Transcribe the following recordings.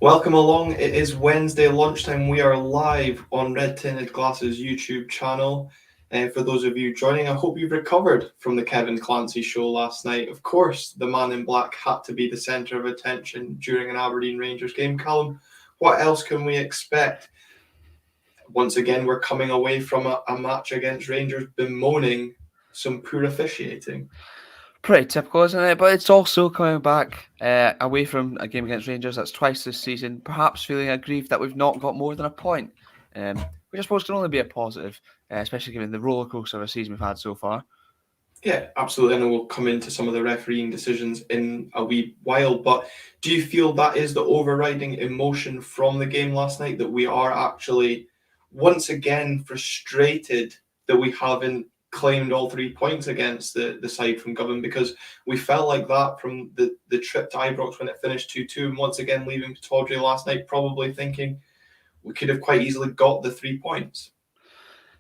Welcome along. It is Wednesday lunchtime. We are live on Red Tinted Glasses YouTube channel. For those of you joining, I hope you've recovered from the Kevin Clancy show last night. Of course, the man in black had to be the centre of attention during an Aberdeen Rangers game. Callum, what else can we expect? Once again, we're coming away from a match against Rangers bemoaning some poor officiating. Pretty typical, isn't it? But it's also coming back away from a game against Rangers. That's twice this season. Perhaps feeling aggrieved that we've not got more than a point, which I suppose can only be a positive, especially given the rollercoaster of a season we've had so far. Yeah, absolutely. I know we'll come into some of the refereeing decisions in a wee while, but do you feel that is the overriding emotion from the game last night, that we are actually once again frustrated that we haven't claimed all 3 points against the side from Govan? Because we felt like that from the trip to Ibrox when it finished 2-2, and once again leaving Pittodrie last night probably thinking we could have quite easily got the 3 points.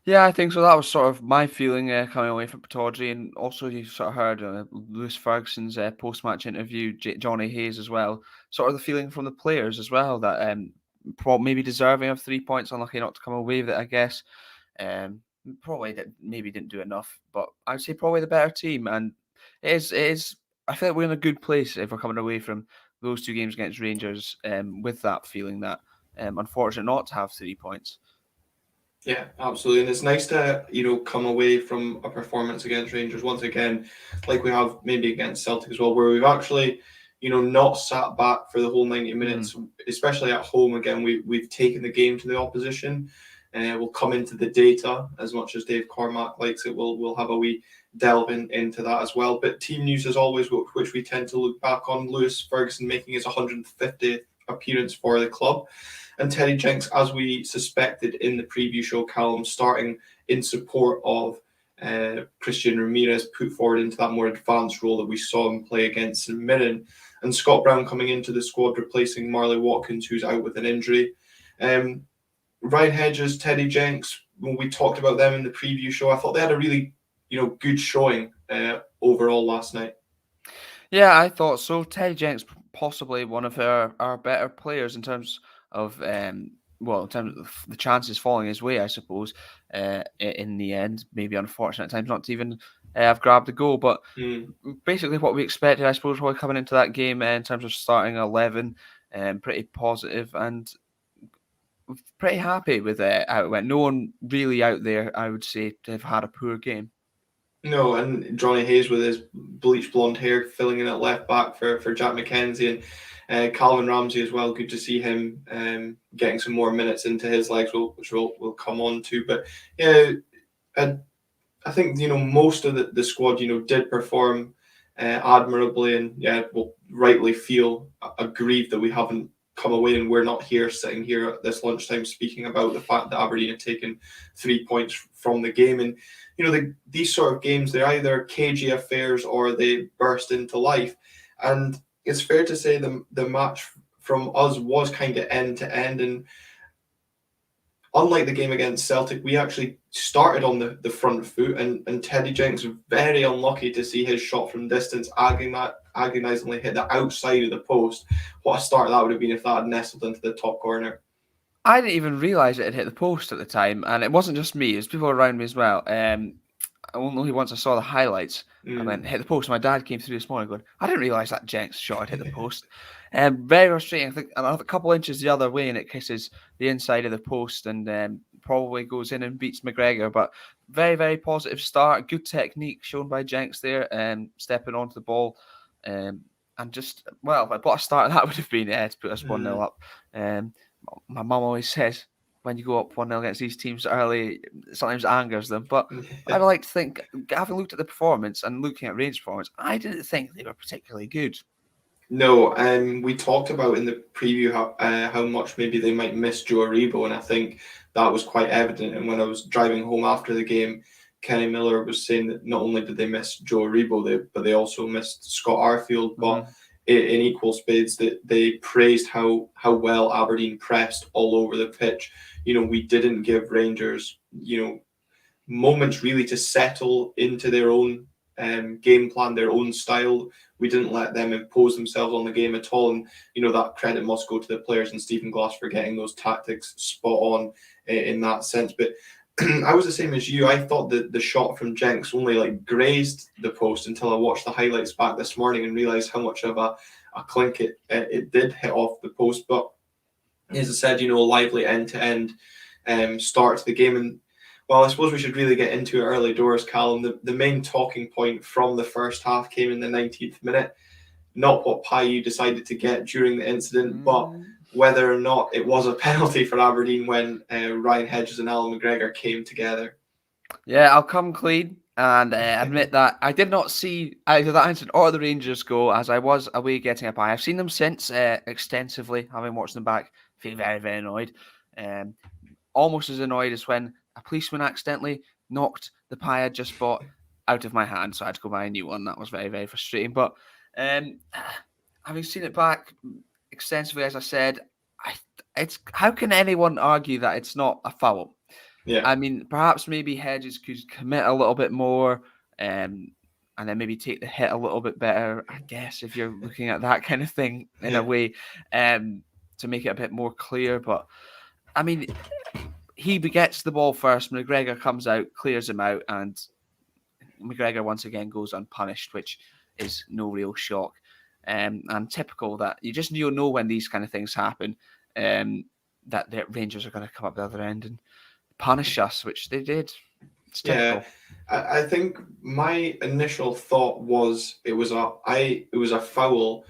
Yeah, I think so. That was sort of my feeling coming away from Pittodrie, and also you sort of heard Lewis Ferguson's post-match interview, Johnny Hayes as well. Sort of the feeling from the players as well that maybe deserving of 3 points, unlucky not to come away with it, I guess. Um, Probably maybe didn't do enough, but I'd say probably the better team, and it is. I feel like we're in a good place if we're coming away from those two games against Rangers, with that feeling that unfortunate not to have 3 points. Yeah, absolutely. And it's nice to, come away from a performance against Rangers once again, like we have maybe against Celtic as well, where we've actually, not sat back for the whole 90 minutes, especially at home. Again, we've taken the game to the opposition. We'll come into the data as much as Dave Cormack likes it. We'll have a wee delve into that as well. But team news as always, which we tend to look back on. Lewis Ferguson making his 150th appearance for the club. And Teddy Jenks, as we suspected in the preview show, Callum, starting in support of Christian Ramirez, put forward into that more advanced role that we saw him play against St Mirren. And Scott Brown coming into the squad, replacing Marley Watkins, who's out with an injury. Ryan Hedges, Teddy Jenks, when we talked about them in the preview show, I thought they had a really, good showing overall last night. Yeah, I thought so. Teddy Jenks possibly one of our better players in terms of in terms of the chances falling his way, I suppose. In the end, maybe unfortunate times not to even have grabbed the goal, but basically what we expected, I suppose, while coming into that game in terms of starting 11, pretty positive and pretty happy with how it went. No one really out there, I would say, to have had a poor game. No, and Johnny Hayes with his bleach blonde hair filling in at left back for Jack McKenzie, and Calvin Ramsey as well. Good to see him getting some more minutes into his legs, which we'll come on to. But yeah, I think most of the squad did perform admirably, and will rightly feel aggrieved that we haven't come away and we're not sitting here at this lunchtime speaking about the fact that Aberdeen have taken 3 points from the game. And these sort of games, they're either cagey affairs or they burst into life. And it's fair to say the match from us was kind of end to end. And unlike the game against Celtic, we actually started on the front foot, and Teddy Jenks was very unlucky to see his shot from distance agonizingly hit the outside of the post. What a start that would have been if that had nestled into the top corner. I didn't even realise it had hit the post at the time, and it wasn't just me; it was people around me as well. Only once I saw the highlights, I went hit the post. My dad came through this morning going, "I didn't realise that Jenks shot had hit the post." Very frustrating. I think another couple inches the other way, and it kisses the inside of the post, and probably goes in and beats McGregor. But very, very positive start. Good technique shown by Jenks there, stepping onto the ball, and just what a start that would have been to put us 1-0 up. My mum always says when you go up 1-0 against these teams early, sometimes angers them. But I would like to think, having looked at the performance and looking at Rangers' performance, I didn't think they were particularly good. No, we talked about in the preview how much maybe they might miss Joe Aribo, and I think that was quite evident. And when I was driving home after the game, Kenny Miller was saying that not only did they miss Joe Aribo, but they also missed Scott Arfield. But in equal spades, that they praised how well Aberdeen pressed all over the pitch. We didn't give Rangers moments really to settle into their own game plan, their own style. We didn't let them impose themselves on the game at all. And, that credit must go to the players and Stephen Glass for getting those tactics spot on in that sense. But I was the same as you. I thought that the shot from Jenks only grazed the post until I watched the highlights back this morning and realised how much of a clink it did hit off the post. But as I said, a lively end-to-end start to the game. And well, I suppose we should really get into it early doors, Callum. The main talking point from the first half came in the 19th minute. Not what Payu decided to get during the incident, but whether or not it was a penalty for Aberdeen when Ryan Hedges and Alan McGregor came together. Yeah, I'll come clean and admit that I did not see either that incident or the Rangers goal, as I was away getting a pie. I've seen them since extensively, having watched them back. Feel very, very annoyed. Almost as annoyed as when a policeman accidentally knocked the pie I just bought out of my hand, so I had to go buy a new one. That was very, very frustrating. But having seen it back extensively, as I said, it's how can anyone argue that it's not a foul? Yeah. I mean, perhaps maybe Hedges could commit a little bit more, and then maybe take the hit a little bit better, I guess, if you're looking at that kind of thing in a way, to make it a bit more clear. But I mean, he gets the ball first. McGregor comes out, clears him out, and McGregor once again goes unpunished, which is no real shock. And typical that you know when these kind of things happen, that the Rangers are going to come up the other end and punish us, which they did. It's typical. Yeah, I think my initial thought was it was a foul.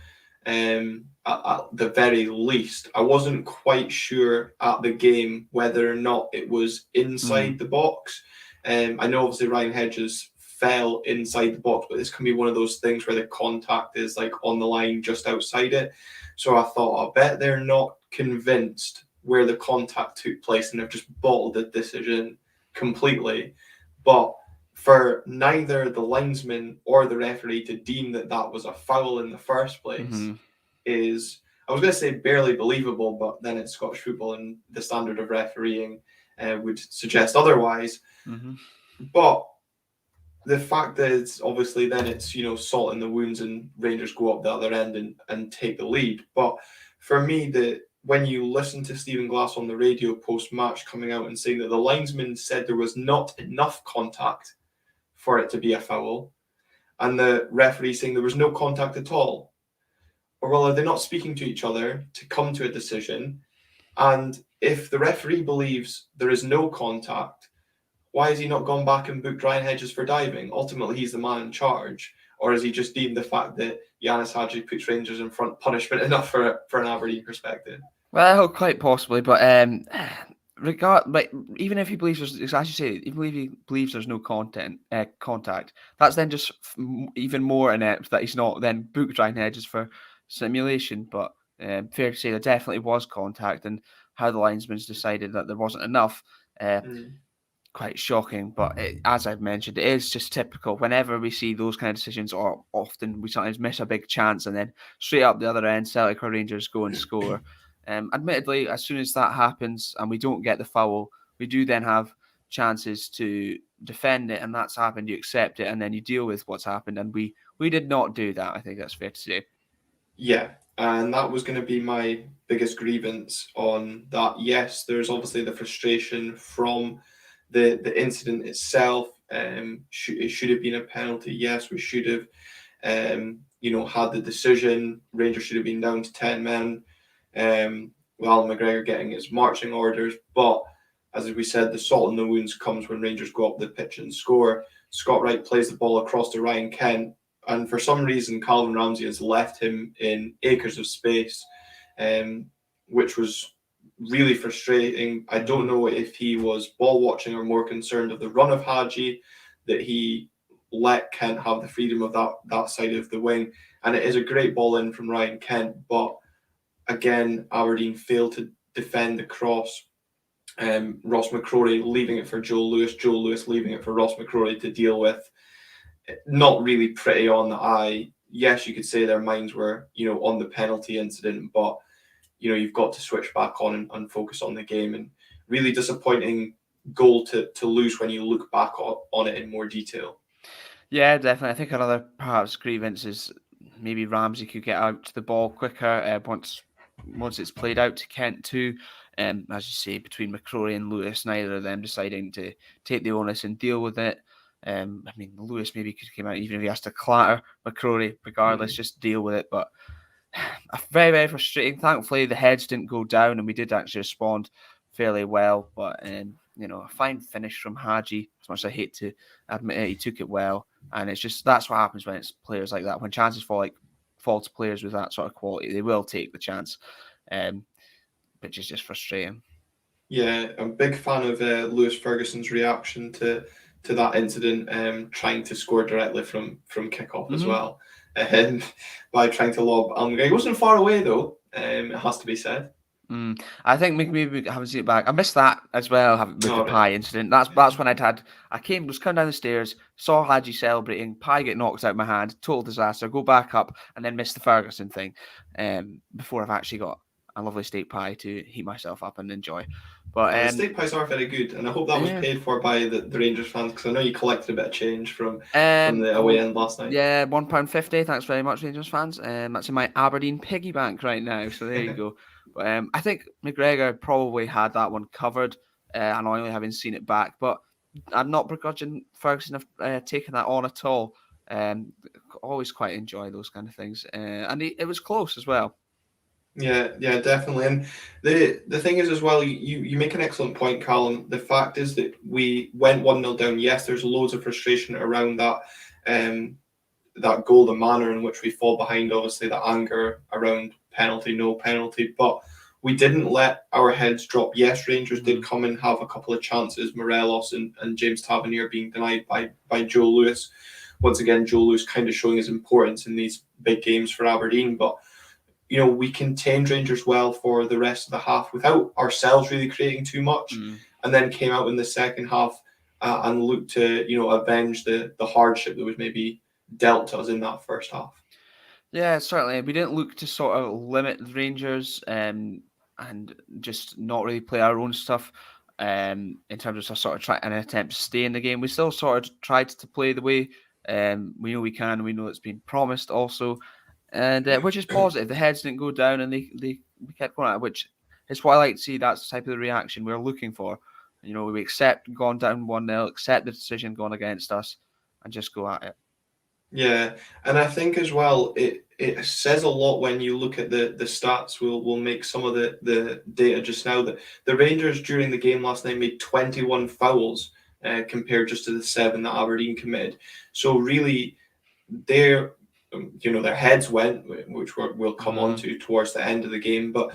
At the very least, I wasn't quite sure at the game whether or not it was inside the box. I know obviously Ryan Hedges fell inside the box, but this can be one of those things where the contact is on the line just outside it. So I thought, I bet they're not convinced where the contact took place and have just bottled the decision completely. But for neither the linesman or the referee to deem that was a foul in the first place is, I was going to say barely believable, but then it's Scottish football and the standard of refereeing would suggest otherwise. But the fact that it's obviously then it's, salt in the wounds and Rangers go up the other end and take the lead. But for me, when you listen to Stephen Glass on the radio post-match coming out and saying that the linesman said there was not enough contact for it to be a foul, and the referee saying there was no contact at all, or well, are they not speaking to each other to come to a decision? And if the referee believes there is no contact, why has he not gone back and booked Ryan Hedges for diving? Ultimately, he's the man in charge. Or has he just deemed the fact that Yanis Hadji puts Rangers in front punishment enough for an Aberdeen perspective? Well, quite possibly, but even if he believes there's, as you say, even if he believes there's no contact, that's then just even more inept that he's not then booked Ryan Hedges for simulation. But fair to say, there definitely was contact, and how the linesman's decided that there wasn't enough. Quite shocking, but as I've mentioned, it is just typical. Whenever we see those kind of decisions, or often we sometimes miss a big chance, and then straight up the other end, Celtic or Rangers go and score. Admittedly, as soon as that happens and we don't get the foul, we do then have chances to defend it, and that's happened. You accept it, and then you deal with what's happened, and we did not do that. I think that's fair to say. Yeah, and that was going to be my biggest grievance on that. Yes, there's obviously the frustration from the incident itself. It should have been a penalty. Yes, we should have, had the decision. Rangers should have been down to 10 men. Well, McGregor getting his marching orders. But as we said, the salt in the wounds comes when Rangers go up the pitch and score. Scott Wright plays the ball across to Ryan Kent. And for some reason, Calvin Ramsey has left him in acres of space, which was really frustrating. I don't know if he was ball watching or more concerned of the run of Hadji, that he let Kent have the freedom of that side of the wing. And it is a great ball in from Ryan Kent, but again, Aberdeen failed to defend the cross. Ross McCrory leaving it for Joel Lewis leaving it for Ross McCrory to deal with. Not really pretty on the eye. Yes, you could say their minds were, on the penalty incident, but you've got to switch back on and focus on the game. And really disappointing goal to lose when you look back on it in more detail. Yeah, definitely. I think another perhaps grievance is maybe Ramsey could get out to the ball quicker once it's played out to Kent too. As you say, between McCrory and Lewis, neither of them deciding to take the onus and deal with it. I mean, Lewis maybe could come out even if he has to clatter McCrory, regardless, just deal with it. But very, very frustrating. Thankfully, the heads didn't go down, and we did actually respond fairly well. But a fine finish from Haji. As much as I hate to admit it, he took it well, and it's just that's what happens when it's players like that. When chances fall to players with that sort of quality, they will take the chance, which is just frustrating. Yeah, I'm a big fan of Lewis Ferguson's reaction to that incident, trying to score directly from kickoff as well, by trying to lob Almgren. He wasn't far away though. It has to be said. I think maybe we haven't seen it back. I missed that as well with the pie incident. That's when was coming down the stairs, saw Haji celebrating, pie get knocked out of my hand, total disaster, go back up, and then miss the Ferguson thing before I've actually got a lovely steak pie to heat myself up and enjoy. But the steak pies are very good, and I hope that was paid for by the Rangers fans, because I know you collected a bit of change from the away end last night. Yeah, £1.50. Thanks very much, Rangers fans. That's in my Aberdeen piggy bank right now, so there you go. But I think McGregor probably had that one covered, annoyingly having seen it back. But I'm not begrudging Ferguson of taking that on at all. Always quite enjoy those kind of things, and it was close as well. Yeah, definitely. And the thing is as well, you make an excellent point, Callum. The fact is that we went 1-0 down. Yes, there's loads of frustration around that that goal, the manner in which we fall behind, obviously the anger around penalty, no penalty, but we didn't let our heads drop. Yes, Rangers did come and have a couple of chances, Morelos and James Tavernier being denied by Joe Lewis. Once again, Joe Lewis kind of showing his importance in these big games for Aberdeen, but we contained Rangers well for the rest of the half without ourselves really creating too much, and then came out in the second half and looked to avenge the hardship that was maybe dealt to us in that first half. Yeah, certainly. We didn't look to sort of limit the Rangers and just not really play our own stuff in terms of sort of try an attempt to stay in the game. We still sort of tried to play the way we know we can. We know it's been promised also, and which is positive. The heads didn't go down, and we kept going at it, which is what I like to see. That's the type of the reaction we're looking for. We accept going down 1-0, accept the decision going against us, and just go at it. Yeah, and I think as well it says a lot when you look at the stats. We'll make some of the data just now that the Rangers during the game last night made 21 fouls compared just to the 7 that Aberdeen committed. So really, their heads went, which we'll come on to towards the end of the game, but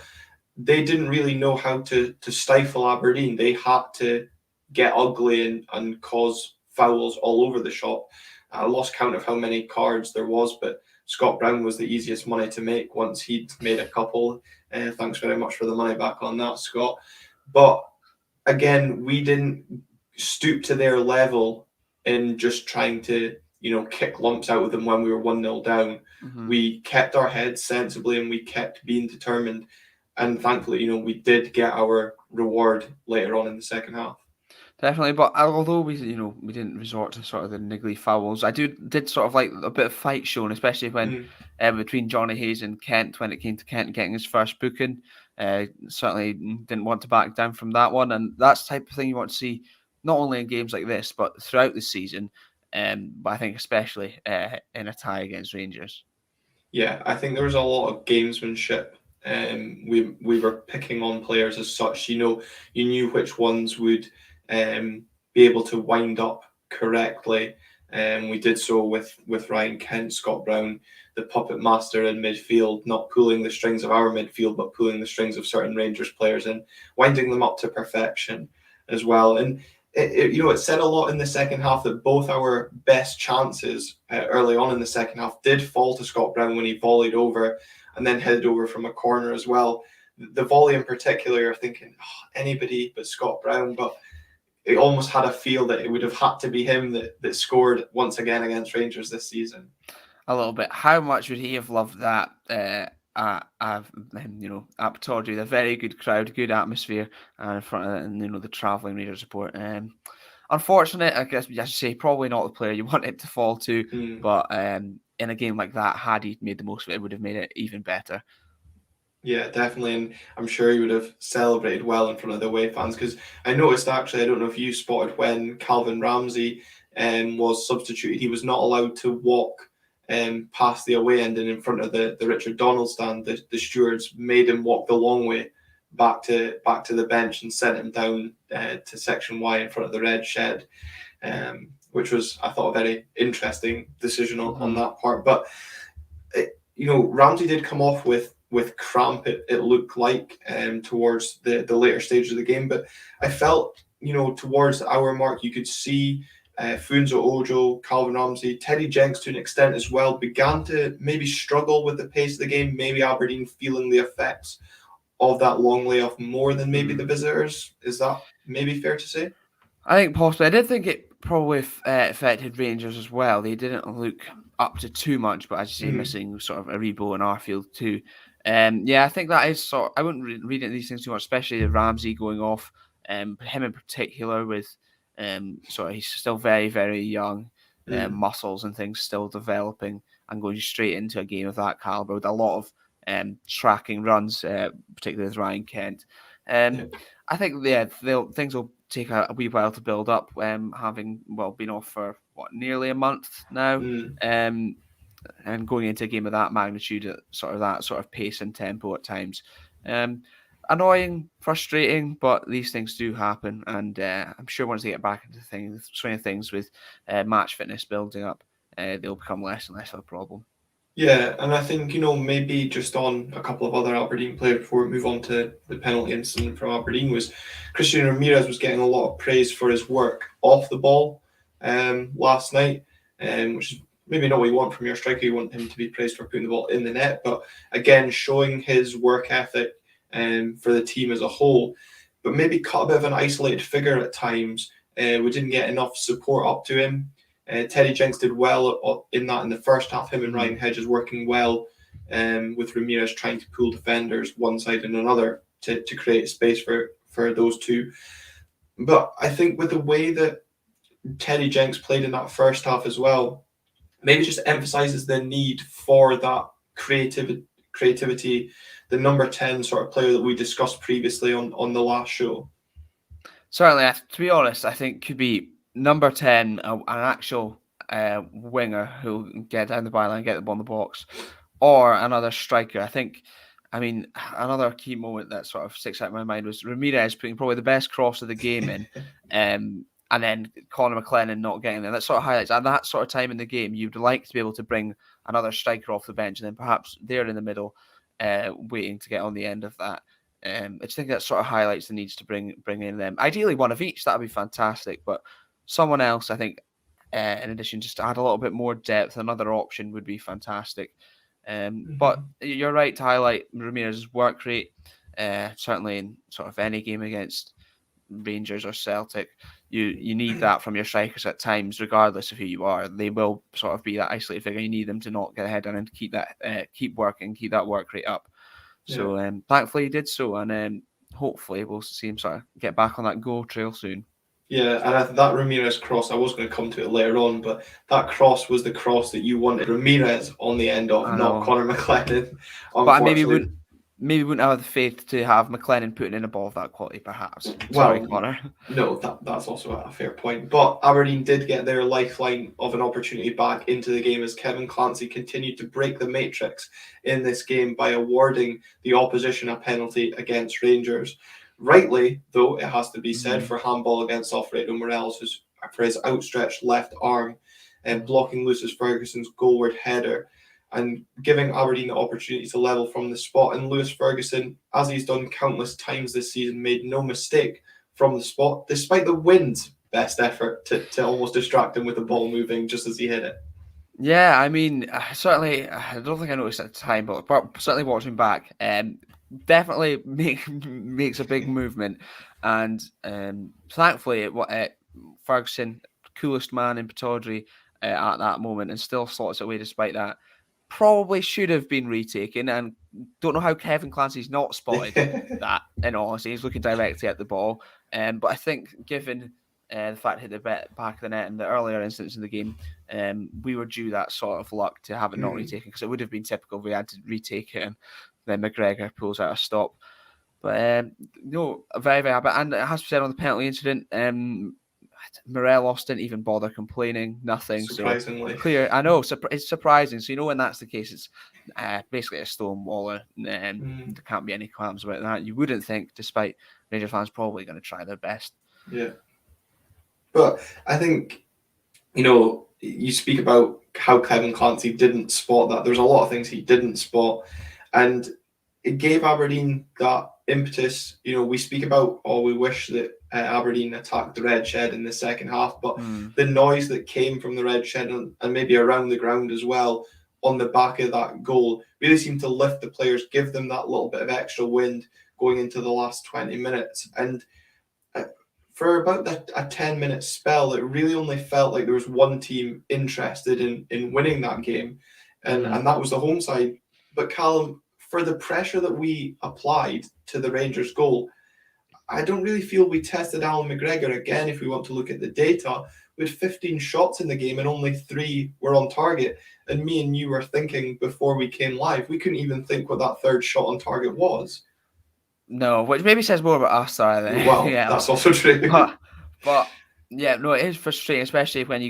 they didn't really know how to stifle Aberdeen. They had to get ugly and cause fouls all over the shop. I lost count of how many cards there was, but Scott Brown was the easiest money to make once he'd made a couple. Thanks very much for the money back on that, Scott. But again, we didn't stoop to their level in just trying to kick lumps out of them when we were 1-0 down. We kept our heads sensibly and we kept being determined. And thankfully, we did get our reward later on in the second half. Definitely, but although we didn't resort to sort of the niggly fouls, I did sort of like a bit of fight shown, especially when between Johnny Hayes and Kent when it came to Kent getting his first booking. Certainly didn't want to back down from that one, and that's the type of thing you want to see not only in games like this but throughout the season. But I think especially in a tie against Rangers. Yeah, I think there was a lot of gamesmanship. We were picking on players as such. You knew which ones would be able to wind up correctly. We did so with Ryan Kent, Scott Brown, the puppet master in midfield, not pulling the strings of our midfield, but pulling the strings of certain Rangers players and winding them up to perfection as well. And it said a lot in the second half that both our best chances early on in the second half did fall to Scott Brown when he volleyed over and then headed over from a corner as well. The volley in particular, you're thinking, anybody but Scott Brown, but it almost had a feel that it would have had to be him that scored once again against Rangers this season. A little bit. How much would he have loved that at Pittodrie? A very good crowd, good atmosphere in front of the travelling Rangers support. unfortunate. I guess I should say probably not the player you want it to fall to, but in a game like that, had he made the most of it, it would have made it even better. Yeah, definitely, and I'm sure he would have celebrated well in front of the away fans, because I noticed, actually, I don't know if you spotted, when Calvin Ramsey was substituted, he was not allowed to walk past the away end and in front of the Richard Donald stand. The stewards made him walk the long way back to the bench and sent him down to section Y in front of the red shed, which was, I thought, a very interesting decision on that part. But Ramsey did come off with cramp, it looked like, towards the later stages of the game. But I felt, towards the hour mark, you could see Funso Ojo, Calvin Ramsey, Teddy Jenks to an extent as well, began to maybe struggle with the pace of the game. Maybe Aberdeen feeling the effects of that long layoff more than maybe the visitors. Is that maybe fair to say? I think possibly. I did think it probably affected Rangers as well. They didn't look up to too much, but as you say, missing sort of Aribo and Arfield too. Yeah, I think that is I wouldn't read into these things too much, especially the Ramsey going off. Him in particular, with he's still very, very young, muscles and things still developing, and going straight into a game of that caliber with a lot of tracking runs, particularly with Ryan Kent. I think things will take a wee while to build up, having been off for nearly a month now, and going into a game of that magnitude at that sort of pace and tempo at times. Annoying, frustrating, but these things do happen, and I'm sure once they get back into swing of things with match fitness building up, they'll become less and less of a problem. Yeah, and I think, maybe just on a couple of other Aberdeen players before we move on to the penalty incident from Aberdeen, was Christian Ramirez was getting a lot of praise for his work off the ball last night, which is maybe not what you want from your striker. You want him to be praised for putting the ball in the net, but again, showing his work ethic for the team as a whole, but maybe cut a bit of an isolated figure at times. We didn't get enough support up to him. Teddy Jenks did well in the first half. Him and Ryan Hedges working well, with Ramirez trying to pull defenders one side and another to create space for those two. But I think with the way that Teddy Jenks played in that first half as well, maybe just emphasises the need for that creativity, the number 10 sort of player that we discussed previously on the last show. Certainly, to be honest, I think could be number 10, an actual winger who'll get down the byline, get the ball in the box, or another striker. Another key moment that sort of sticks out in my mind was Ramirez putting probably the best cross of the game in, and then Conor McLennan not getting there. That sort of highlights at that sort of time in the game, you'd like to be able to bring another striker off the bench, and then perhaps they're in the middle, waiting to get on the end of that. I just think that sort of highlights the needs to bring in them. Ideally, one of each, that'd be fantastic. But someone else, I think, in addition, just to add a little bit more depth, another option would be fantastic. But you're right to highlight Ramirez's work rate. Certainly in sort of any game against Rangers or Celtic, you need that from your strikers at times, regardless of who you are. They will sort of be that isolated figure. You need them to not get ahead and keep working, keep that work rate up. So thankfully he did so, and hopefully we'll see him sort of get back on that goal trail soon. Yeah, and that Ramirez cross, I was going to come to it later on, but that cross was the cross that you wanted Ramirez on the end of, not Conor McLennan. But maybe wouldn't have the faith to have McLennan putting in a ball of that quality, perhaps. Sorry, Conor. No, that's also a fair point. But Aberdeen did get their lifeline of an opportunity back into the game as Kevin Clancy continued to break the matrix in this game by awarding the opposition a penalty against Rangers. Rightly, though, it has to be said, for handball against Alfredo Morelos, for his outstretched left arm and blocking Lucius Ferguson's goalward header and giving Aberdeen the opportunity to level from the spot. And Lewis Ferguson, as he's done countless times this season, made no mistake from the spot, despite the wind's best effort to almost distract him with the ball moving just as he hit it. Yeah, certainly, I don't think I noticed at the time, but certainly watching back, definitely makes a big movement. And thankfully, Ferguson, coolest man in Pittodrie at that moment, and still slots it away despite that. Probably should have been retaken, and don't know how Kevin Clancy's not spotted that. In all honesty, he's looking directly at the ball. But I think given the fact hit the back of the net in the earlier instance in the game, we were due that sort of luck to have it not retaken, because it would have been typical if we had to retake it and then McGregor pulls out a stop. But no, very, very happy. And it has to be said on the penalty incident, Morelos didn't even bother complaining, nothing. Surprisingly. So clear. I know, it's surprising. So, when that's the case, it's basically a stonewaller. There can't be any qualms about that. You wouldn't think, despite Rangers fans probably going to try their best. Yeah. But I think, you speak about how Kevin Clancy didn't spot that. There's a lot of things he didn't spot. And it gave Aberdeen that impetus. We speak about, we wish that Aberdeen attacked the red shed in the second half, but the noise that came from the red shed and maybe around the ground as well on the back of that goal really seemed to lift the players, give them that little bit of extra wind going into the last 20 minutes. And for about a 10-minute spell, it really only felt like there was one team interested in winning that game, and that was the home side. But Callum, for the pressure that we applied to the Rangers goal, I don't really feel we tested Alan McGregor again. If we want to look at the data, we had 15 shots in the game and only 3 were on target. And me and you were thinking before we came live, we couldn't even think what that third shot on target was. No, which maybe says more about us, I think. Well, yeah, that's also true. But yeah, no, it is frustrating, especially when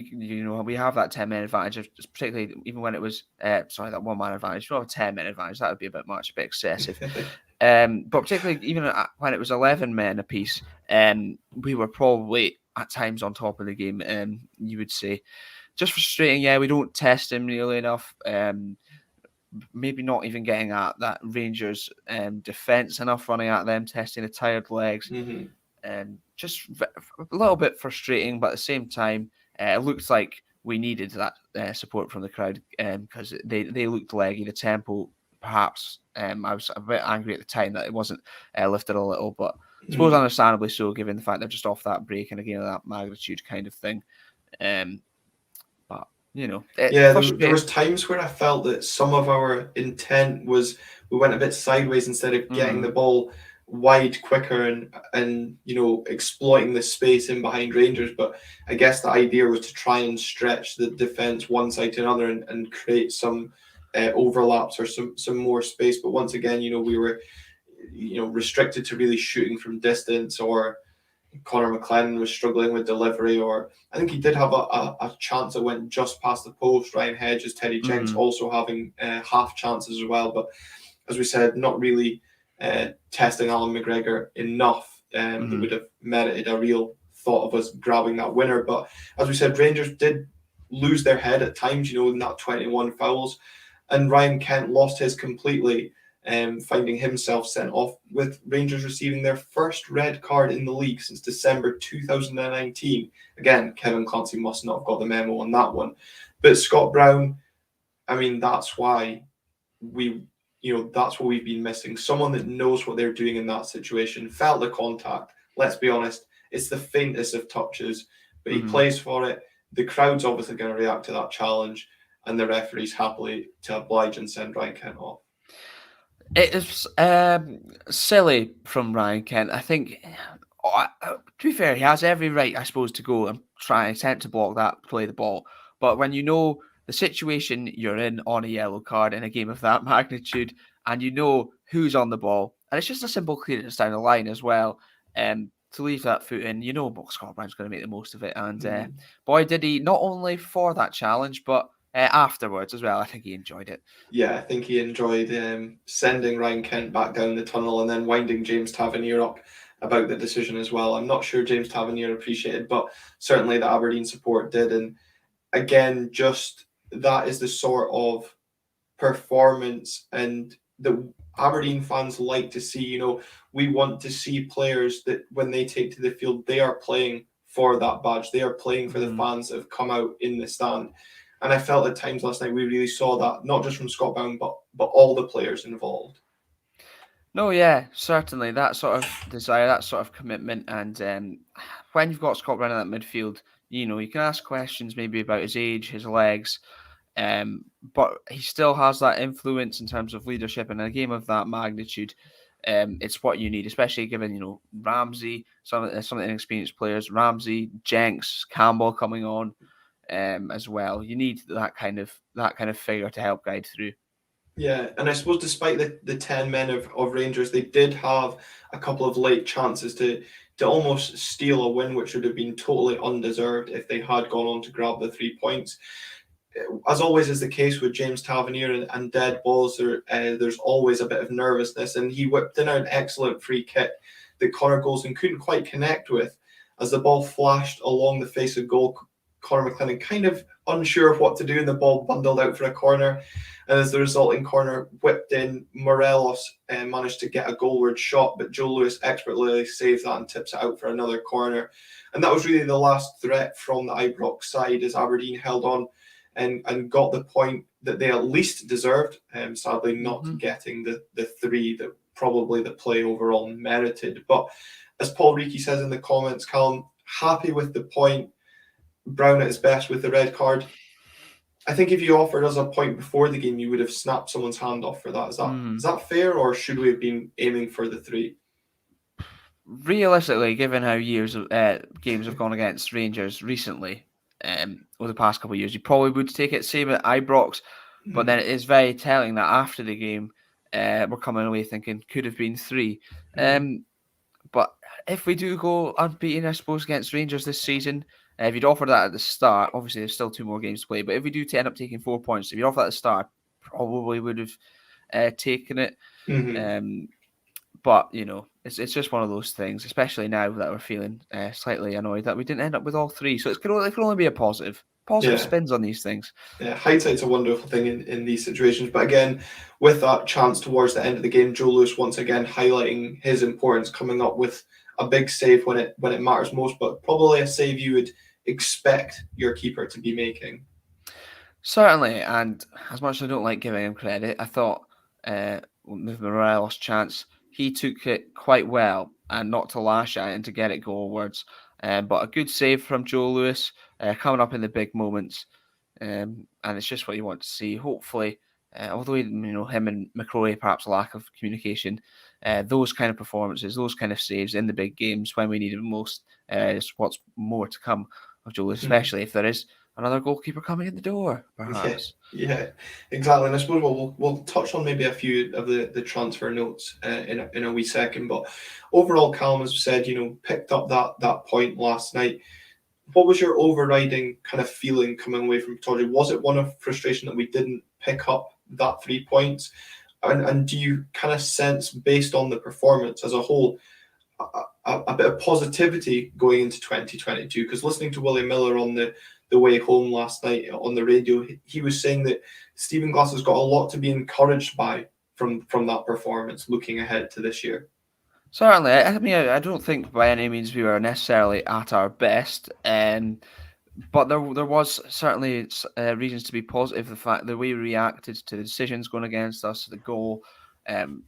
we have that 10-minute advantage, particularly even when it was that 1-man advantage. You have a 10-minute advantage, that would be a bit much, a bit excessive. But particularly even when it was 11 men apiece, we were probably at times on top of the game. You would say, just frustrating. Yeah, we don't test him nearly enough. Maybe not even getting at that Rangers defence enough, running at them, testing the tired legs. And just a little bit frustrating, but at the same time, it looks like we needed that support from the crowd, because they looked leggy. The tempo, perhaps, I was a bit angry at the time that it wasn't lifted a little, but I suppose understandably so, given the fact they're just off that break and again that magnitude kind of thing. But there was times where I felt that some of our intent was we went a bit sideways instead of getting the ball wide quicker and exploiting the space in behind Rangers. But I guess the idea was to try and stretch the defence one side to another and create some overlaps or some more space. But once again, we were restricted to really shooting from distance, or Connor McLennan was struggling with delivery, or I think he did have a chance that went just past the post. Ryan Hedges, Teddy Jenks also having half chances as well. But as we said, not really testing Alan McGregor enough that would have merited a real thought of us grabbing that winner. But as we said, Rangers did lose their head at times, in that 21 fouls. And Ryan Kent lost his completely, finding himself sent off, with Rangers receiving their first red card in the league since December 2019. Again, Kevin Clancy must not have got the memo on that one. But Scott Brown, that's why that's what we've been missing. Someone that knows what they're doing in that situation, felt the contact. Let's be honest, it's the faintest of touches, but he plays for it. The crowd's obviously going to react to that challenge, and the referee's happily to oblige and send Ryan Kent off. It is silly from Ryan Kent. I think, to be fair, he has every right, I suppose, to go and try and attempt to block that, play the ball. But when you know the situation you're in on a yellow card in a game of that magnitude, and you know who's on the ball, and it's just a simple clearance down the line as well, to leave that foot in, Scott Brown's going to make the most of it. And boy, did he, not only for that challenge, but afterwards as well. I think he enjoyed it. Yeah, I think he enjoyed sending Ryan Kent back down the tunnel and then winding James Tavernier up about the decision as well. I'm not sure James Tavernier appreciated, but certainly the Aberdeen support did. And again, just that is the sort of performance and the Aberdeen fans like to see. We want to see players that when they take to the field, they are playing for that badge. They are playing for the fans that have come out in the stand. And I felt at times last night we really saw that, not just from Scott Brown, but all the players involved. No, yeah, certainly. That sort of desire, that sort of commitment. And when you've got Scott Brown in that midfield, you can ask questions maybe about his age, his legs, but he still has that influence in terms of leadership in a game of that magnitude. it's what you need, especially given Ramsey, some of the inexperienced players, Ramsey, Jenks, Campbell coming on as well. You need that kind of figure to help guide through. Yeah, and I suppose despite the 10 men of Rangers, they did have a couple of late chances to almost steal a win, which would have been totally undeserved if they had gone on to grab the 3 points. As always is the case with James Tavernier and dead balls, there's always a bit of nervousness, and he whipped in an excellent free kick that Connor Golson couldn't quite connect with. As the ball flashed along the face of goal, Connor McLennan kind of unsure of what to do, and the ball bundled out for a corner. And as the resulting corner whipped in, Morelos managed to get a goalward shot, but Joe Lewis expertly saves that and tips it out for another corner. And that was really the last threat from the Ibrox side as Aberdeen held on and got the point that they at least deserved. Sadly, not getting the 3 that probably the play overall merited. But as Paul Reiki says in the comments, Callum, happy with the point. Brown at his best with the red card. I think if you offered us a point before the game, you would have snapped someone's hand off for that. Is that fair, or should we have been aiming for the 3? Realistically, given how years of games have gone against Rangers recently, over the past couple of years, you probably would take it. Same at Ibrox, but then it is very telling that after the game, we're coming away thinking could have been 3. But if we do go unbeaten, I suppose, against Rangers this season, if you'd offer that at the start, obviously there's still 2 more games to play, but if we do end up taking 4 points, if you'd offer that at the start, probably would have taken it. But, it's just one of those things, especially now that we're feeling slightly annoyed that we didn't end up with all 3. So it can only be a positive. Positive spins on these things. Yeah, hindsight's a wonderful thing in these situations. But again, with that chance towards the end of the game, Joe Lewis once again highlighting his importance, coming up with a big save when it matters most, but probably a save you would expect your keeper to be making. Certainly, and as much as I don't like giving him credit, I thought with Morelos' chance, he took it quite well and not to lash at it and to get it goalwards. But a good save from Joe Lewis coming up in the big moments. And it's just what you want to see. Hopefully, although him and McCrory perhaps a lack of communication, those kind of performances, those kind of saves in the big games when we need it most is what's more to come of Joe Lewis, especially if there is another goalkeeper coming in the door, perhaps. Yeah, exactly. And I suppose we'll touch on maybe a few of the transfer notes in a wee second. But overall, Callum, as we said, picked up that point last night. What was your overriding kind of feeling coming away from Pittodrie? Was it one of frustration that we didn't pick up that 3 points? And do you kind of sense, based on the performance as a whole, a bit of positivity going into 2022? Because listening to William Miller on the way home last night on the radio, he was saying that Stephen Glass has got a lot to be encouraged by from that performance looking ahead to this year. Certainly. I mean, I don't think by any means we were necessarily at our best, but there was certainly reasons to be positive. The fact that we reacted to the decisions going against us, the goal,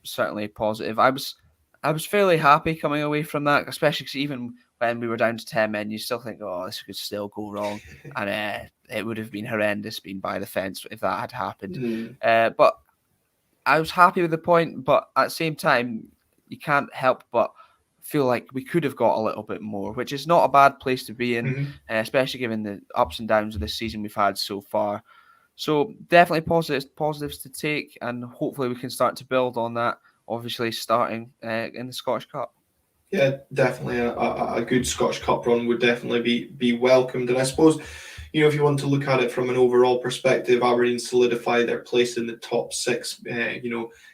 certainly positive. I was fairly happy coming away from that, especially because even when we were down to 10 men, you still think, oh, this could still go wrong. And it would have been horrendous being by the fence if that had happened. But I was happy with the point, but at the same time, you can't help but feel like we could have got a little bit more, which is not a bad place to be in, especially given the ups and downs of this season we've had so far. So definitely positives to take, and hopefully we can start to build on that, obviously starting in the Scottish Cup. Yeah, definitely a good Scottish Cup run would definitely be welcomed. And I suppose, if you want to look at it from an overall perspective, Aberdeen solidify their place in the top 6,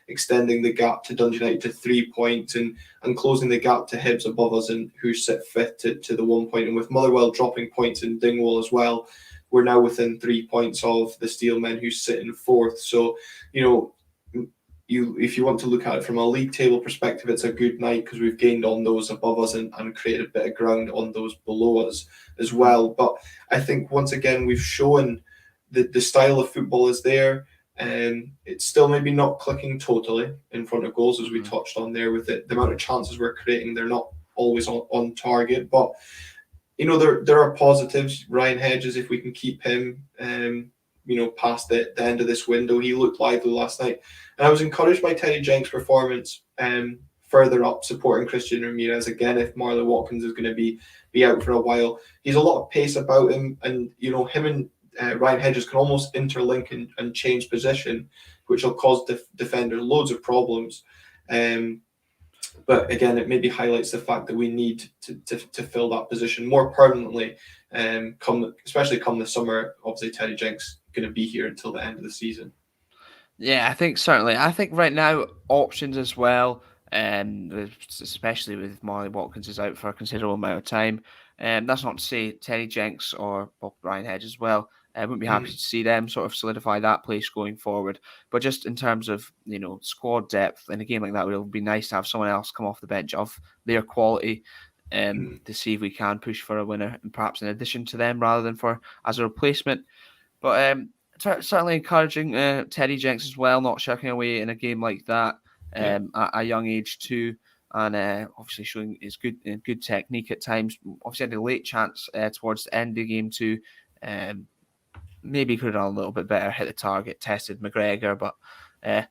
extending the gap to Dundee United to 3 points and closing the gap to Hibs above us, and who sit 5th to the 1 point. And with Motherwell dropping points in Dingwall as well, we're now within 3 points of the Steelmen, who sit in 4th. So, if you want to look at it from a league table perspective, it's a good night because we've gained on those above us and created a bit of ground on those below us as well. But I think once again we've shown that the style of football is there, and it's still maybe not clicking totally in front of goals, as we touched on there with the amount of chances we're creating. They're not always on target, but there are positives. Ryan Hedges, if we can keep him past the end of this window, he looked lively last night. And I was encouraged by Teddy Jenks' performance further up, supporting Christian Ramirez again. If Marley Watkins is going to be out for a while, he's a lot of pace about him, and him and Ryan Hedges can almost interlink and change position, which will cause defenders loads of problems. But again, it maybe highlights the fact that we need to fill that position more permanently. Especially come the summer. Obviously, Teddy Jenks going to be here until the end of the season. Yeah, I think certainly. I think right now options as well, especially with Molly Watkins is out for a considerable amount of time. That's not to say Teddy Jenks or Ryan Hedge as well. I wouldn't be happy to see them sort of solidify that place going forward. But just in terms of squad depth in a game like that, it would be nice to have someone else come off the bench of their quality, to see if we can push for a winner, and perhaps in addition to them rather than for as a replacement. But certainly encouraging Teddy Jenks as well, not shirking away in a game like that at a young age too, and obviously showing his good technique at times. Obviously had a late chance towards the end of the game too. Maybe could have done a little bit better, hit the target, tested McGregor, but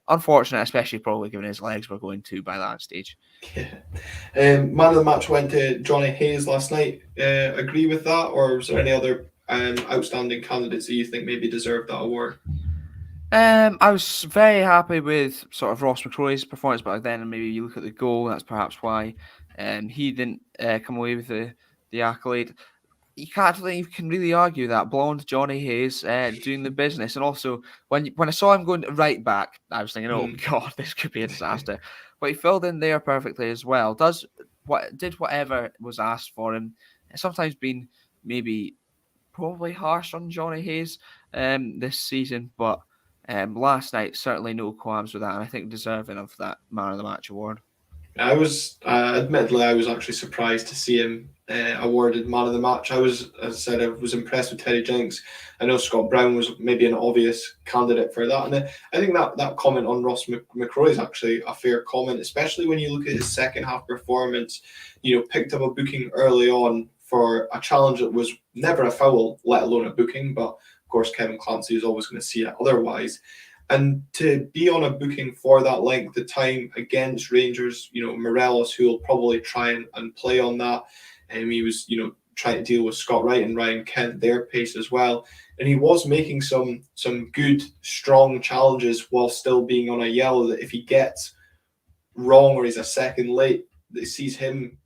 unfortunate, especially probably given his legs were going to by that stage. Yeah. Man of the match went to Johnny Hayes last night. Agree with that, or was there any other outstanding candidates that you think maybe deserve that award? I was very happy with sort of Ross McCrory's performance, but then maybe you look at the goal, that's perhaps why he didn't come away with the accolade. You can't really argue that blonde Johnny Hayes doing the business, and also when I saw him going right back, I was thinking, oh god, this could be a disaster. But he filled in there perfectly as well. Did whatever was asked for him. It's sometimes been maybe probably harsh on Johnny Hayes this season, but last night certainly no qualms with that, and I think deserving of that Man of the Match award. I was admittedly I was actually surprised to see him awarded Man of the Match. As I said, I was impressed with Teddy Jenks. I know Scott Brown was maybe an obvious candidate for that, and I think that comment on Ross McCrory is actually a fair comment, especially when you look at his second half performance. Picked up a booking early on for a challenge that was never a foul, let alone a booking. But of course, Kevin Clancy is always going to see it otherwise. And to be on a booking for that length of time against Rangers, Morelos, who will probably try and play on that. And he was, trying to deal with Scott Wright and Ryan Kent, their pace as well. And he was making some good, strong challenges while still being on a yellow that if he gets wrong or he's a second late, it sees him,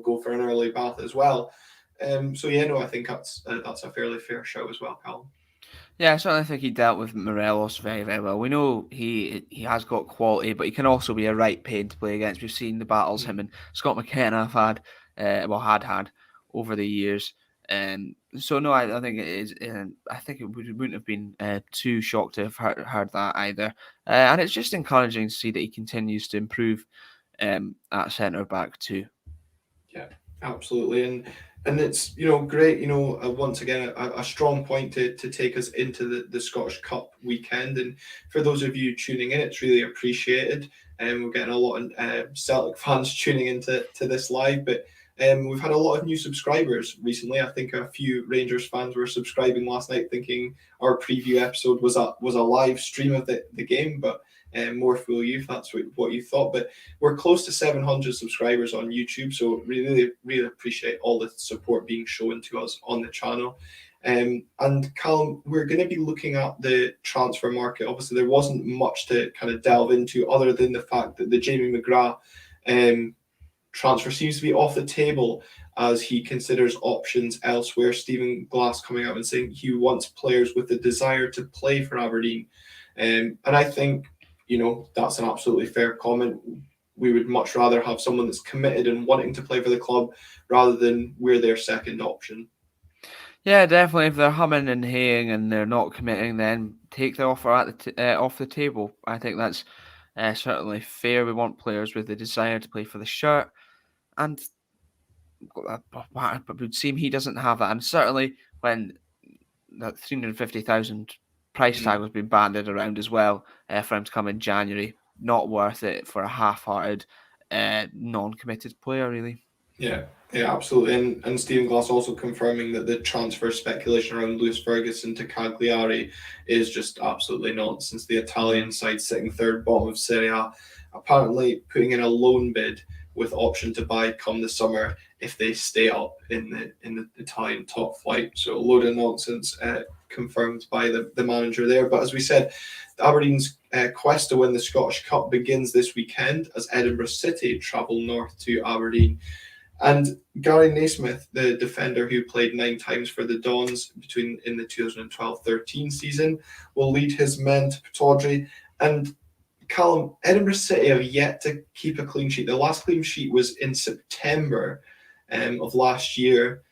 go for an early bath as well. I think that's a fairly fair show as well, Callum. Yeah, I certainly think he dealt with Morelos very, very well. We know he has got quality, but he can also be a right pain to play against. We've seen the battles him and Scott McKenna have had, had over the years. So no, I think it is. I think it wouldn't have been too shocked to have heard that either. And it's just encouraging to see that he continues to improve at centre back too. Yeah, absolutely, and it's great. Once again a strong point to take us into the Scottish Cup weekend. And for those of you tuning in, it's really appreciated. And we're getting a lot of Celtic fans tuning into this live, but we've had a lot of new subscribers recently. I think a few Rangers fans were subscribing last night, thinking our preview episode was a live stream of the game, but more fool you if that's what you thought. But we're close to 700 subscribers on YouTube, so really, really appreciate all the support being shown to us on the channel. And Callum, we're going to be looking at the transfer market. Obviously, there wasn't much to kind of delve into other than the fact that the Jamie McGrath transfer seems to be off the table as he considers options elsewhere. Stephen Glass coming out and saying he wants players with the desire to play for Aberdeen. And I think, that's an absolutely fair comment. We would much rather have someone that's committed and wanting to play for the club rather than we're their second option. Yeah, definitely. If they're humming and haying and they're not committing, then take the offer off the table. I think that's certainly fair. We want players with the desire to play for the shirt, and it would seem he doesn't have that. And certainly when that 350,000 price tag was being banded around as well for him to come in January, not worth it for a half-hearted, non-committed player, really. Yeah, yeah, absolutely. And Stephen Glass also confirming that the transfer speculation around Lewis Ferguson to Cagliari is just absolutely nonsense. The Italian side sitting third bottom of Serie A, apparently putting in a loan bid with option to buy come the summer if they stay up in the Italian top flight. So a load of nonsense confirmed by the manager there. But as we said, Aberdeen's quest to win the Scottish Cup begins this weekend as Edinburgh City travel north to Aberdeen. And Gary Naismith, the defender who played 9 times for the Dons in the 2012-13 season, will lead his men to Pittodrie. And Callum, Edinburgh City have yet to keep a clean sheet. The last clean sheet was in September of last year.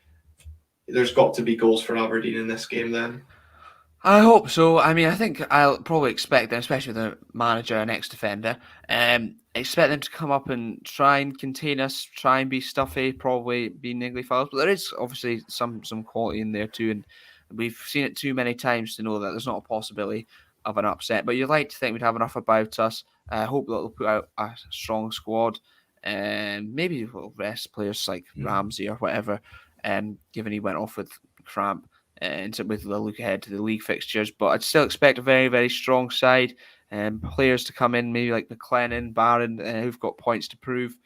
There's got to be goals for Aberdeen in this game then. I hope so. I mean, I think I'll probably expect them, especially with the manager and ex-defender, expect them to come up and try and contain us, try and be stuffy, probably be niggly fouls. But there is obviously some quality in there too, and we've seen it too many times to know that there's not a possibility of an upset. But you'd like to think we'd have enough about us. I hope that they'll put out a strong squad, and maybe we'll rest players like Ramsey or whatever, given he went off with cramp with the look ahead to the league fixtures. But I'd still expect a very, very strong side and players to come in, maybe like McLennan, Barron, who've got points to prove.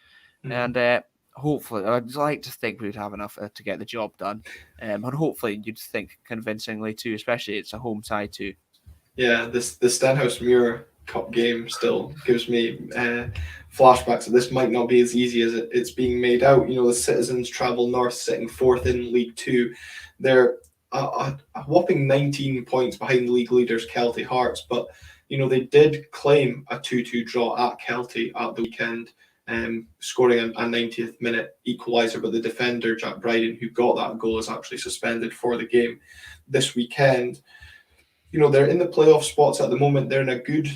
And hopefully, I'd like to think we'd have enough to get the job done. And hopefully, you'd think convincingly too, especially it's a home tie too. Yeah, the Stenhouse Muir Cup game still gives me flashbacks that this might not be as easy as it's being made out. You know, the Citizens travel north, sitting fourth in League Two. They're a whopping 19 points behind the league leaders Kelty Hearts, but you know they did claim a 2-2 draw at Kelty at the weekend, scoring a 90th minute equaliser. But the defender Jack Bryden, who got that goal, is actually suspended for the game this weekend. You know they're in the playoff spots at the moment. They're in a good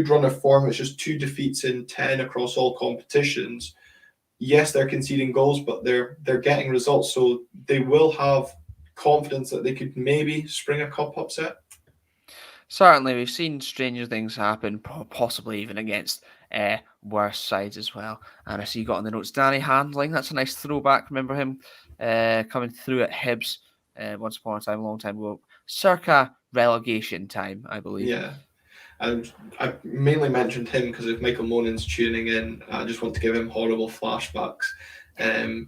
run of form. It's just 2 defeats in 10 across all competitions. Yes, they're conceding goals, but they're getting results, so they will have confidence that they could maybe spring a cup upset. Certainly, we've seen stranger things happen, possibly even against worse sides as well. And I see you got on the notes Danny Handling. That's a nice throwback. Remember him coming through at Hibs once upon a time, a long time ago, circa relegation time, I believe. Yeah. And I mainly mentioned him because if Michael Monin's tuning in, I just want to give him horrible flashbacks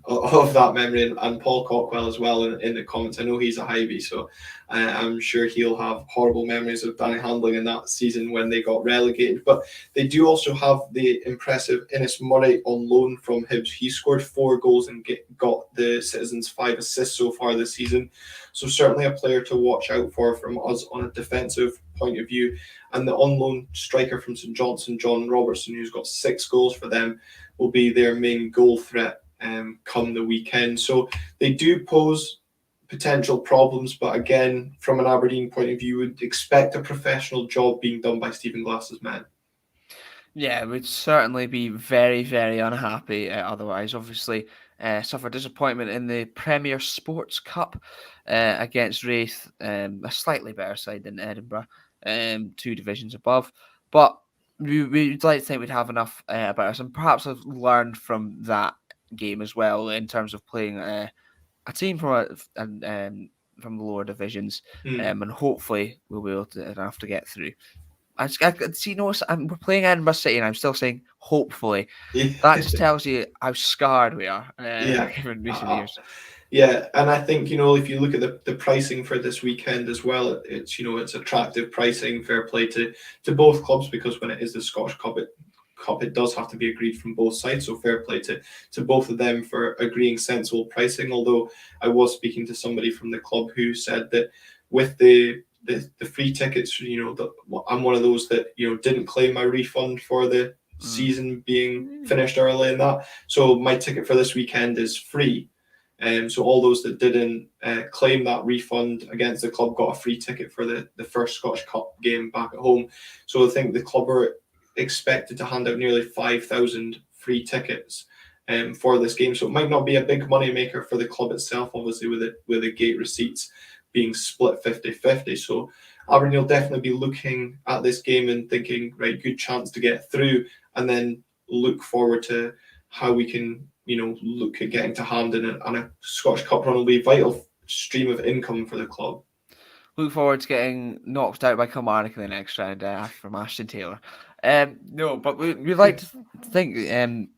of that memory, and Paul Cockwell as well in the comments. I know he's a Highby, so I'm sure he'll have horrible memories of Danny Handling in that season when they got relegated. But they do also have the impressive Innes Murray on loan from Hibs. He scored 4 goals and got the Citizens 5 assists so far this season. So certainly a player to watch out for from us on a defensive point of view. And the on loan striker from St Johnstone, John Robertson, who's got 6 goals for them, will be their main goal threat come the weekend. So they do pose potential problems, but again, from an Aberdeen point of view, would expect a professional job being done by Stephen Glass's men. Yeah, we'd certainly be very, very unhappy otherwise. Obviously, suffered disappointment in the Premier Sports Cup against Wraith, a slightly better side than Edinburgh, 2 divisions above. But we'd like to think we'd have enough about us, and perhaps have learned from that game as well in terms of playing a team from from the lower divisions, and hopefully we'll be able to enough to get through. I see. No, we're playing Edinburgh City, and I'm still saying hopefully. Yeah. That just tells you how scarred we are in recent years. Yeah, and I think if you look at the pricing for this weekend as well, it's attractive pricing, fair play to both clubs, because when it is the Scottish Cup, it does have to be agreed from both sides. So fair play to both of them for agreeing sensible pricing. Although I was speaking to somebody from the club who said that with the free tickets, I'm one of those that didn't claim my refund for the season being finished early and that. So my ticket for this weekend is free. So all those that didn't claim that refund against the club got a free ticket for the first Scottish Cup game back at home. So I think the club are expected to hand out nearly 5,000 free tickets for this game. So it might not be a big money maker for the club itself, obviously with the gate receipts being split 50-50. So Aberdeen will definitely be looking at this game and thinking, right, good chance to get through, and then look forward to how we can look at getting to Hampden, and a Scottish Cup run will be a vital stream of income for the club. Look forward to getting knocked out by Kilmarnock in the next round from Ashton Taylor. No, but we'd like to think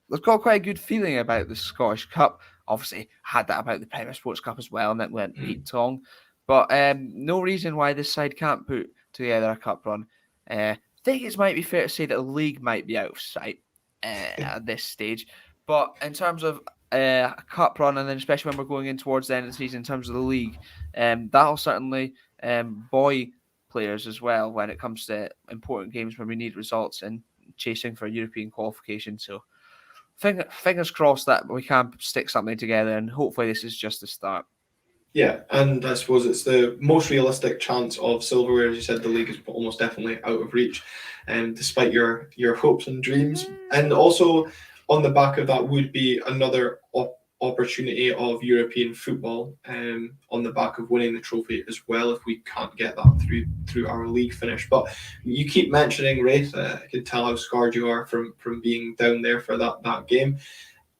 we've got quite a good feeling about the Scottish Cup. Obviously, had that about the Premier Sports Cup as well, and that went Pete Tong. But no reason why this side can't put together a cup run. I think it might be fair to say that the league might be out of sight at this stage. But in terms of a cup run, and then especially when we're going in towards the end of the season in terms of the league, that'll certainly buoy players as well when it comes to important games where we need results and chasing for European qualification. So fingers crossed that we can stick something together, and hopefully this is just the start. Yeah, and I suppose it's the most realistic chance of silverware. As you said, the league is almost definitely out of reach, despite your hopes and dreams. And also on the back of that would be another opportunity of European football on the back of winning the trophy as well, if we can't get that through our league finish. But you keep mentioning Wraith. I can tell how scarred you are from being down there for that game.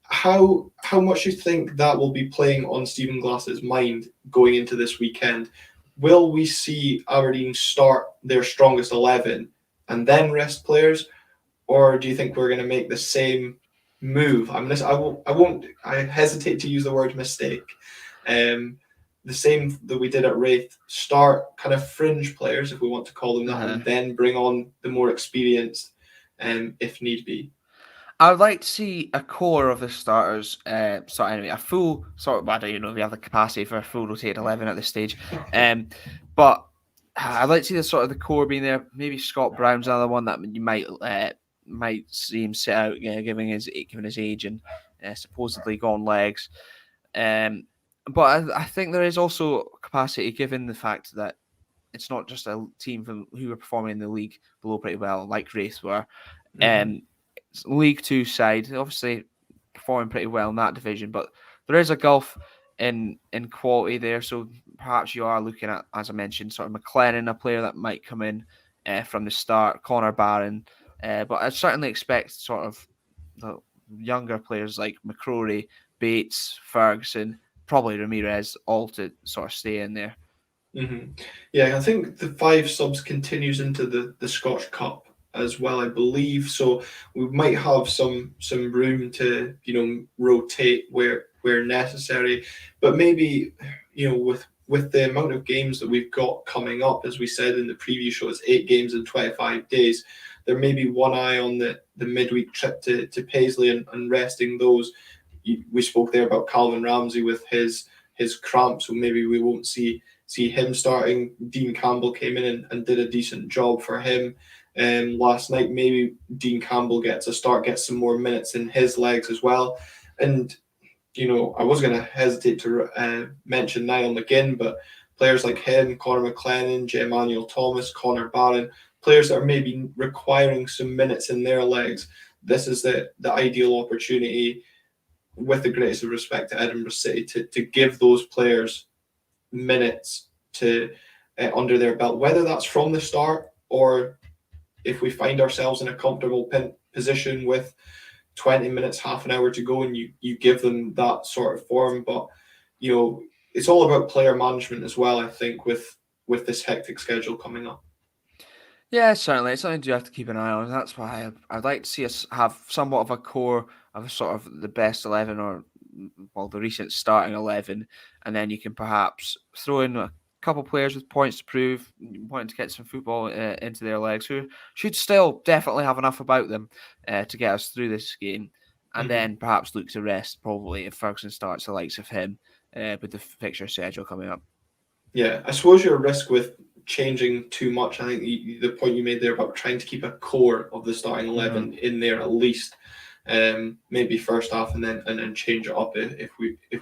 How much do you think that will be playing on Stephen Glass's mind going into this weekend? Will we see Aberdeen start their strongest 11 and then rest players, or do you think we're going to make the same move? I hesitate to use the word mistake. The same that we did at Wraith, start kind of fringe players, if we want to call them that, and then bring on the more experienced, if need be. I would like to see a core of the starters start anyway. A full sort of, I don't even know if we have the capacity for a full rotated 11 at this stage. But I'd like to see the core being there. Maybe Scott Brown's another one that you might see him sit out, given his age and supposedly gone legs. But I think there is also capacity, given the fact that it's not just a team who are performing in the league below pretty well, like Wraith were. League Two side, obviously performing pretty well in that division, but there is a gulf in quality there. So perhaps you are looking at, as I mentioned, sort of McLennan, a player that might come in from the start, Connor Barron. But I certainly expect sort of the younger players like McCrory, Bates, Ferguson, probably Ramirez, all to sort of stay in there. Yeah, I think the 5 subs continues into the Scotch Cup as well, I believe. So we might have some room to rotate where necessary, but maybe with the amount of games that we've got coming up, as we said in the preview show, it's 8 games in 25 days. There may be one eye on the midweek trip to Paisley and resting those. We spoke there about Calvin Ramsey with his cramp, so maybe we won't see him starting. Dean Campbell came in and did a decent job for him last night. Maybe Dean Campbell gets a start, gets some more minutes in his legs as well. And I was going to hesitate to mention Niall McGinn, but players like him, Conor McLennan, J. Emmanuel Thomas, Connor Barron, players that are maybe requiring some minutes in their legs, this is the ideal opportunity, with the greatest of respect to Edinburgh City, to give those players minutes to under their belt, whether that's from the start or if we find ourselves in a comfortable position with 20 minutes, half an hour to go, and you give them that sort of form. But it's all about player management as well, I think, with this hectic schedule coming up. Yeah, certainly. It's something you have to keep an eye on. That's why I'd like to see us have somewhat of a core of sort of the best 11, or the recent starting 11, and then you can perhaps throw in a couple players with points to prove, wanting to get some football into their legs, who should still definitely have enough about them to get us through this game, and then perhaps look to rest, probably, if Ferguson starts the likes of him with the fixture schedule coming up. Yeah, I suppose your risk with changing too much, I think the point you made there about trying to keep a core of the starting 11 in there at least, maybe first half and then change it up if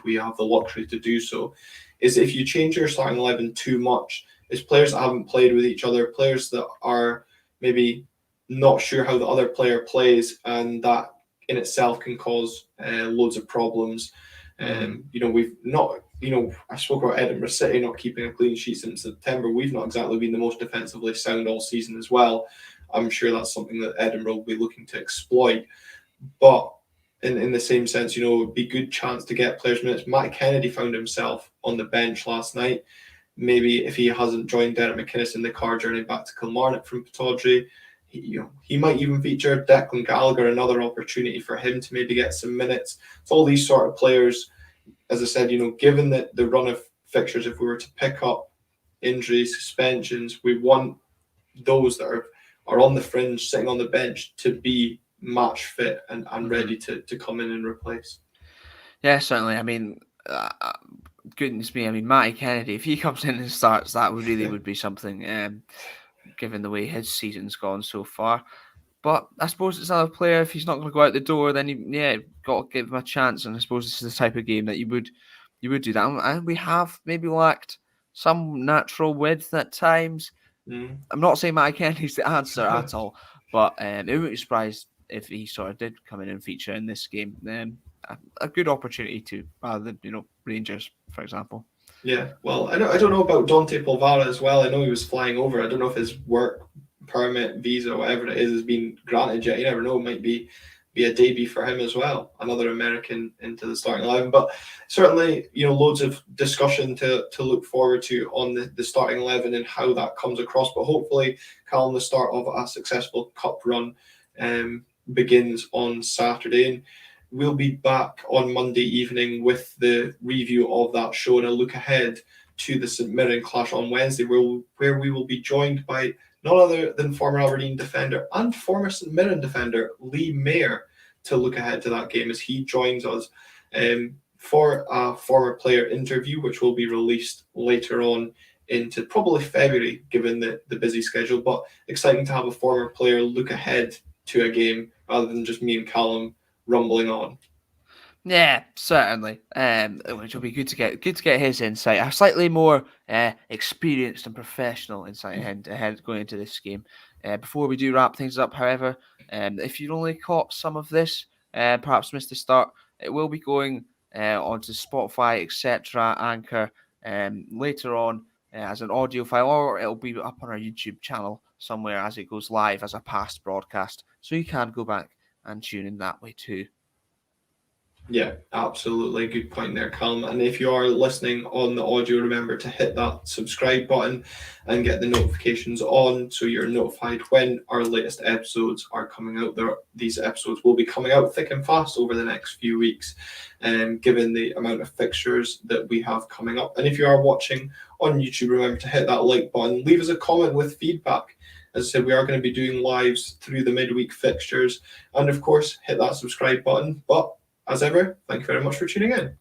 we have the luxury to do so, is if you change your starting 11 too much, is players that haven't played with each other, players that are maybe not sure how the other player plays, and that in itself can cause loads of problems. We've not, I spoke about Edinburgh City not keeping a clean sheet since September. We've not exactly been the most defensively sound all season as well. I'm sure that's something that Edinburgh will be looking to exploit. But in the same sense, it would be a good chance to get players minutes. Matt Kennedy found himself on the bench last night. Maybe if he hasn't joined Derek McInnes in the car journey back to Kilmarnock from Pittodrie, he might even feature Declan Gallagher, another opportunity for him to maybe get some minutes. It's all these sort of players, as I said, given that the run of fixtures, if we were to pick up injuries, suspensions, we want those that are on the fringe, sitting on the bench, to be match fit and ready to come in and replace. Yeah, certainly. I mean, goodness me. I mean, Matty Kennedy, if he comes in and starts, that would be something, given the way his season's gone so far. But I suppose it's another player. If he's not going to go out the door, then got to give him a chance. And I suppose this is the type of game that you would do that. And we have maybe lacked some natural width at times. I'm not saying Matty Kennedy's the answer at all, but it wouldn't be surprised if he sort of did come in and feature in this game. A good opportunity to, rather than Rangers, for example. Yeah, well, I don't know about Dante Polvara as well. I know he was flying over. I don't know if his work permit, visa, whatever it is, has been granted yet. You never know. It might be a debut for him as well. Another American into the starting 11. But certainly, loads of discussion to look forward to on the starting 11 and how that comes across. But hopefully, Callum, the start of a successful cup run begins on Saturday. And we'll be back on Monday evening with the review of that show and a look ahead to the St Mirren clash on Wednesday, where we will be joined by none other than former Aberdeen defender and former St Mirren defender Lee Mayer to look ahead to that game as he joins us for a former player interview, which will be released later on into probably February, given the busy schedule. But exciting to have a former player look ahead to a game rather than just me and Callum rumbling on. Yeah, certainly. Which will be good to get his insight, a slightly more experienced and professional insight ahead going into this game. Before we do wrap things up, however, if you only caught some of this, perhaps missed the start, it will be going onto Spotify, etc., Anchor, later on as an audio file, or it'll be up on our YouTube channel somewhere as it goes live as a past broadcast. So you can go back and tune in that way too. Yeah, absolutely. Good point there, Callum. And if you are listening on the audio, remember to hit that subscribe button and get the notifications on so you're notified when our latest episodes are coming out. These episodes will be coming out thick and fast over the next few weeks, given the amount of fixtures that we have coming up. And if you are watching on YouTube, remember to hit that like button. Leave us a comment with feedback. As I said, we are going to be doing lives through the midweek fixtures. And of course, hit that subscribe button. But as ever, thank you very much for tuning in.